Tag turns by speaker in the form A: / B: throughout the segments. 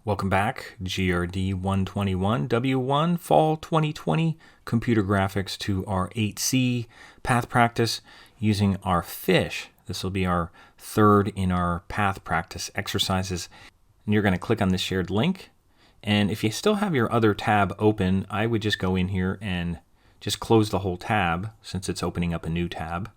A: Welcome back, GRD 121 W1 Fall 2020 computer graphics to our 8C path practice using our fish. This will be our third in our path practice exercises. And you're going to click on this shared link. And if you still have your other tab open, I would just go in here and just close the whole tab since it's opening up a new tab.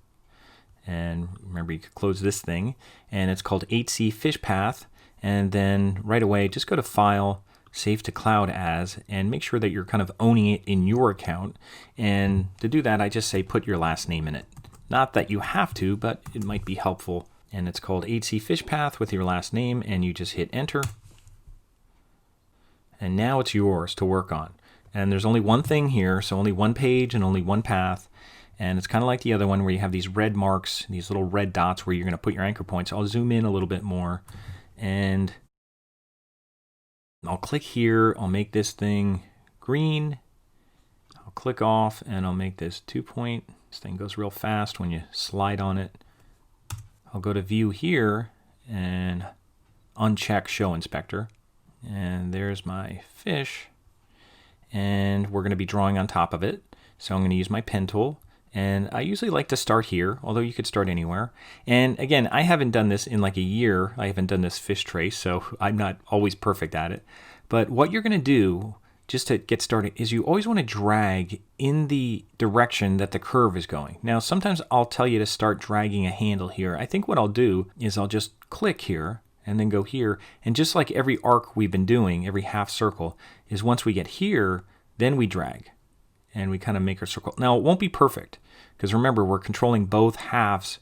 A: And remember, you could close this thing. And it's called 8C Fish Path. And then right away, just go to File, Save to Cloud As, and make sure that you're kind of owning it in your account. And to do that, I just say put your last name in it. Not that you have to, but it might be helpful. And it's called 8C Fish Path with your last name, and you just hit Enter. And now it's yours to work on. And there's only one thing here, so only one page and only one path. And it's kind of like the other one where you have these red marks, these little red dots where you're going to put your anchor points. I'll zoom in a little bit more. And I'll click here, I'll make this thing green, I'll click off and I'll make this 2-point. This thing goes real fast when you slide on it. I'll go to view here and uncheck show inspector. And there's my fish. And we're going to be drawing on top of it. So I'm going to use my pen tool. And I usually like to start here, although you could start anywhere. And again, I haven't done this in like a year. I haven't done this fish trace, so I'm not always perfect at it. But what you're going to do, just to get started, is you always want to drag in the direction that the curve is going. Now, sometimes I'll tell you to start dragging a handle here. I think what I'll do is I'll just click here and then go here. And just like every arc we've been doing, every half circle, is once we get here, then we drag. And we kind of make our circle. Now, it won't be perfect, because remember, we're controlling both halves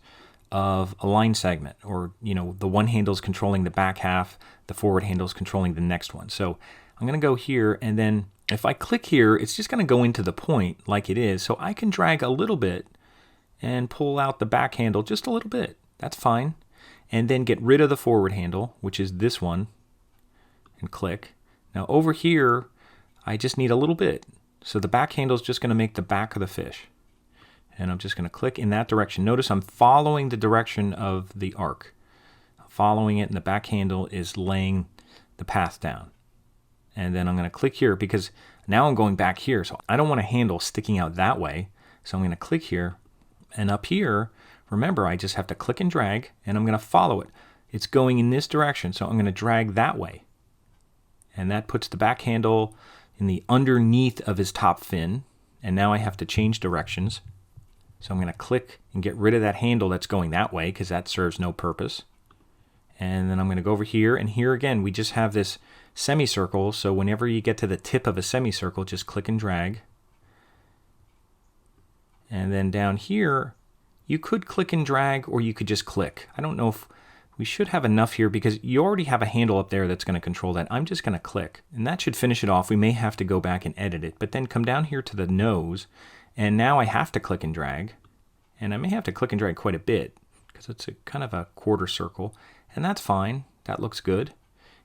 A: of a line segment, or, the one handle is controlling the back half, the forward handle is controlling the next one. So I'm going to go here, and then if I click here, it's just going to go into the point like it is. So I can drag a little bit and pull out the back handle just a little bit. That's fine. And then get rid of the forward handle, which is this one, and click. Now over here, I just need a little bit. So the back handle is just going to make the back of the fish. And I'm just going to click in that direction. Notice I'm following the direction of the arc. I'm following it, and the back handle is laying the path down. And then I'm going to click here, because now I'm going back here. So I don't want a handle sticking out that way. So I'm going to click here. And up here, remember, I just have to click and drag, and I'm going to follow it. It's going in this direction, so I'm going to drag that way. And that puts the back handle in the underneath of his top fin, and now I have to change directions. So I'm going to click and get rid of that handle that's going that way, because that serves no purpose. And then I'm going to go over here, and here again we just have this semicircle, so whenever you get to the tip of a semicircle, just click and drag. And then down here, you could click and drag, or you could just click. I don't know if we should have enough here, because you already have a handle up there that's going to control that. I'm just going to click, and that should finish it off. We may have to go back and edit it, but then come down here to the nose, and now I have to click and drag, and I may have to click and drag quite a bit, because it's kind of a quarter circle, and that's fine. That looks good.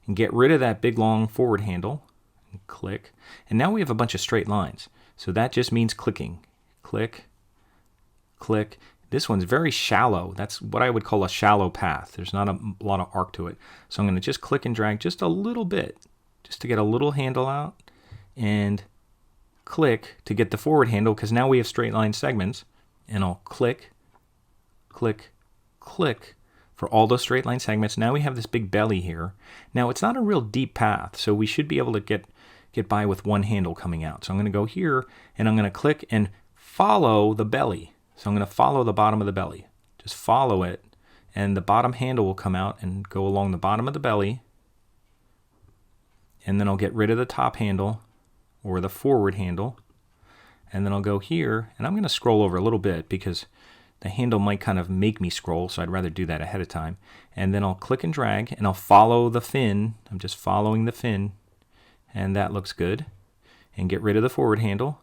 A: And get rid of that big long forward handle, and click, and now we have a bunch of straight lines. So that just means clicking. Click, click. This one's very shallow. That's what I would call a shallow path. There's not a lot of arc to it. So I'm going to just click and drag just a little bit, just to get a little handle out, and click to get the forward handle, because now we have straight line segments. And I'll click, click, click for all those straight line segments. Now we have this big belly here. Now it's not a real deep path, so we should be able to get by with one handle coming out. So I'm going to go here, and I'm going to click and follow the belly. So I'm going to follow the bottom of the belly. Just follow it, and the bottom handle will come out and go along the bottom of the belly. And then I'll get rid of the top handle, or the forward handle. And then I'll go here, and I'm going to scroll over a little bit, because the handle might kind of make me scroll, so I'd rather do that ahead of time. And then I'll click and drag, and I'll follow the fin. I'm just following the fin, and that looks good. And get rid of the forward handle.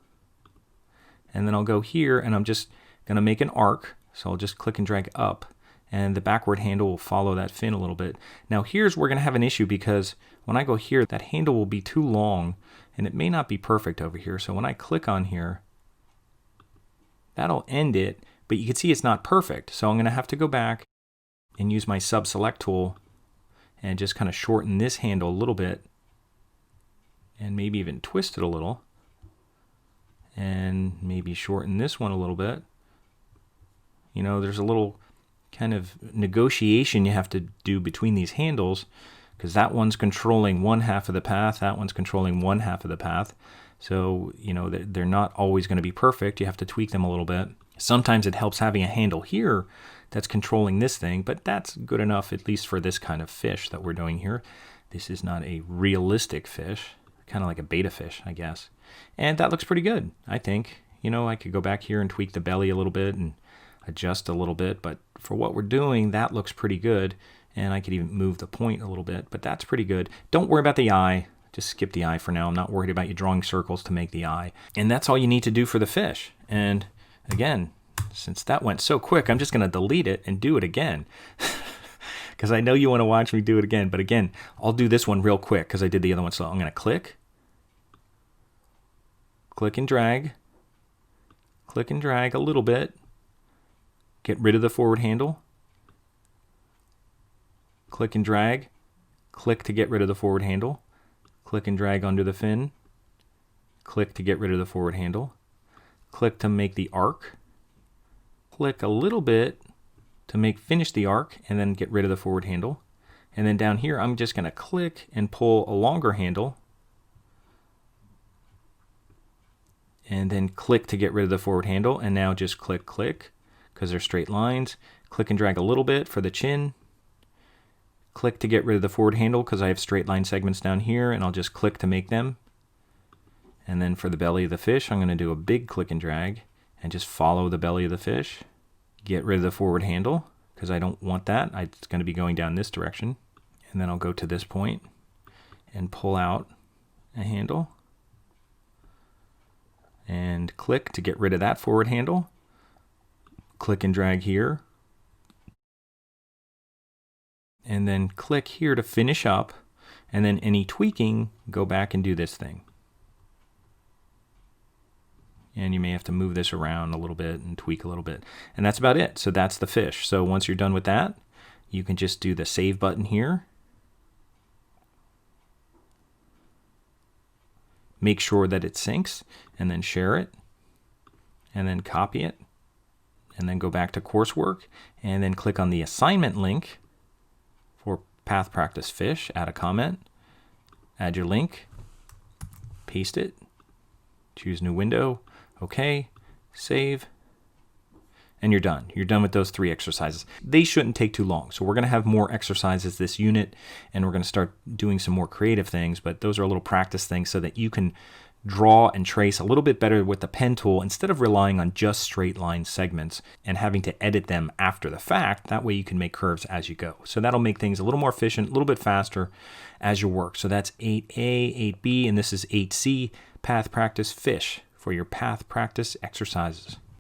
A: And then I'll go here, and I'm just going to make an arc, so I'll just click and drag up, and the backward handle will follow that fin a little bit. Now here's where we're going to have an issue, because when I go here, that handle will be too long, and it may not be perfect over here. So when I click on here, that'll end it, but you can see it's not perfect. So I'm going to have to go back and use my sub select tool and just kind of shorten this handle a little bit and maybe even twist it a little, and maybe shorten this one a little bit. You know, there's a little kind of negotiation you have to do between these handles, because that one's controlling one half of the path, that one's controlling one half of the path. So, you know, they're not always going to be perfect. You have to tweak them a little bit. Sometimes it helps having a handle here that's controlling this thing, but that's good enough, at least for this kind of fish that we're doing here. This is not a realistic fish, kind of like a betta fish, I guess. And that looks pretty good, I think. You know, I could go back here and tweak the belly a little bit and adjust a little bit, but for what we're doing, that looks pretty good. And I could even move the point a little bit, but that's pretty good. Don't worry about the eye. Just skip the eye for now. I'm not worried about you drawing circles to make the eye. And that's all you need to do for the fish. And again, since that went so quick, I'm just going to delete it and do it again. Because I know you want to watch me do it again. But again, I'll do this one real quick because I did the other one. So I'm going to click and drag a little bit. Get rid of the forward handle. Click and drag. Click to get rid of the forward handle. Click and drag under the fin. Click to get rid of the forward handle. Click to make the arc. Click a little bit to finish the arc and then get rid of the forward handle. And then down here, I'm just going to click and pull a longer handle. And then click to get rid of the forward handle. And now just click, because they're straight lines. Click and drag a little bit for the chin. Click to get rid of the forward handle because I have straight line segments down here, and I'll just click to make them. And then for the belly of the fish, I'm going to do a big click and drag and just follow the belly of the fish. Get rid of the forward handle because I don't want that. It's going to be going down this direction. And then I'll go to this point and pull out a handle. And click to get rid of that forward handle. Click and drag here. And then click here to finish up, and then any tweaking, go back and do this thing. And you may have to move this around a little bit and tweak a little bit. And that's about it. So that's the fish. So once you're done with that, you can just do the save button here. Make sure that it syncs, and then share it, and then copy it, and then go back to coursework, and then click on the assignment link for Path Practice Fish, add a comment, add your link, paste it, choose new window, okay, save, and you're done. You're done with those 3 exercises. They shouldn't take too long. So we're going to have more exercises this unit, and we're going to start doing some more creative things, but those are a little practice things so that you can draw and trace a little bit better with the pen tool instead of relying on just straight line segments and having to edit them after the fact. That way you can make curves as you go. So that'll make things a little more efficient, a little bit faster as you work. So that's 8A, 8B, and this is 8C, Path Practice Fish for your path practice exercises.